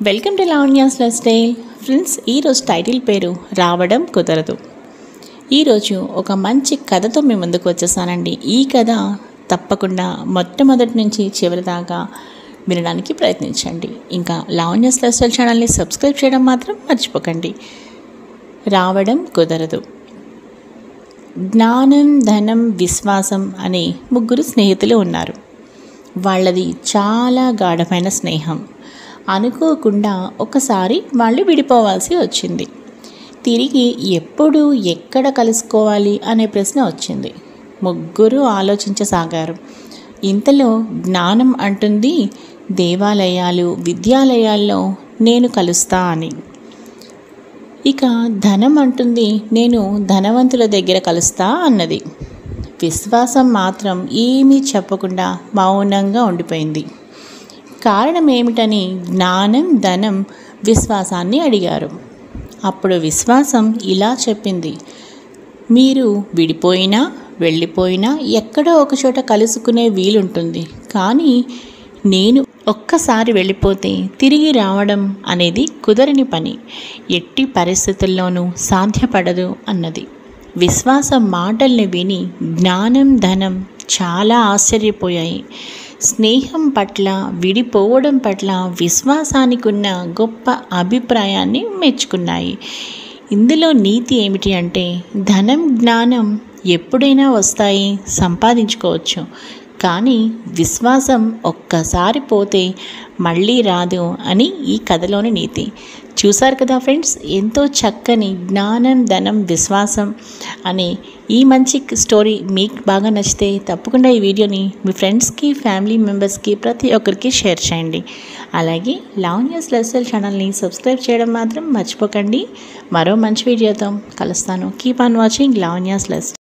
Welcome to Lavanya's life style. Friends, ఈరోజు title పేరు రావడం కుదరదు. ఈరోజు ఒక మంచి కథతో మీ ముందుకు వచ్చేసానండి. ఈ కథ తప్పకుండా మొట్టమొదటి నుంచి చివరి దాకా వినడానికి ప్రయత్నించండి. ఇంకా లావణ్యాస్ లైఫ్ స్టైల్ ఛానల్ని సబ్స్క్రైబ్ చేయడం మాత్రం మర్చిపోకండి. రావడం కుదరదు. జ్ఞానం, ధనం, విశ్వాసం అనే ముగ్గురు స్నేహితులు ఉన్నారు. వాళ్ళది చాలా గాఢమైన స్నేహం. అనుకోకుండా ఒకసారి వాళ్ళు విడిపోవాల్సి వచ్చింది. తిరిగి ఎప్పుడు ఎక్కడ కలుసుకోవాలి అనే ప్రశ్న వచ్చింది. ముగ్గురు ఆలోచించసాగారు. ఇంతలో జ్ఞానం అంటుంది, దేవాలయాలు, విద్యాలయాల్లో నేను కలుస్తా అని. ఇక ధనం అంటుంది, నేను ధనవంతుల దగ్గర కలుస్తా అన్నది. విశ్వాసం మాత్రం ఏమీ చెప్పకుండా మౌనంగా ఉండిపోయింది. కారణం ఏమిటని జ్ఞానం, ధనం విశ్వాసాన్ని అడిగారు. అప్పుడు విశ్వాసం ఇలా చెప్పింది, మీరు విడిపోయినా వెళ్ళిపోయినా ఎక్కడో ఒకచోట కలుసుకునే వీలుంటుంది. కానీ నేను ఒక్కసారి వెళ్ళిపోతే తిరిగి రావడం అనేది కుదరని పని. ఎట్టి పరిస్థితుల్లోనూ సాధ్యపడదు అన్నది. విశ్వాసం మాటల్ని విని జ్ఞానం, ధనం చాలా ఆశ్చర్యపోయాయి. స్నేహం పట్ల, విడిపోవడం పట్ల విశ్వాసానికి ఉన్న గొప్ప అభిప్రాయాన్ని మెచ్చుకున్నాయి. ఇందులో నీతి ఏమిటి అంటే, ధనం, జ్ఞానం ఎప్పుడైనా వస్తాయి, సంపాదించుకోవచ్చు. కానీ విశ్వాసం ఒక్కసారి పోతే మళ్ళీ రాదు అని ఈ కథలోని నీతి. చూసారు కదా ఫ్రెండ్స్, ఎంతో చక్కని జ్ఞానం, ధనం, విశ్వాసం అనే ఈ మంచి స్టోరీ మీకు బాగా నచ్చితే తప్పకుండా ఈ వీడియోని మీ ఫ్రెండ్స్కి, ఫ్యామిలీ మెంబర్స్కి ప్రతి ఒక్కరికి షేర్ చేయండి. అలాగే లావణ్యాస్ లైఫ్ స్టైల్ ఛానల్ని సబ్స్క్రైబ్ చేయడం మాత్రం మర్చిపోకండి. మరో మంచి వీడియోతో కలుస్తాను. Keep on watching Lavanya's life style.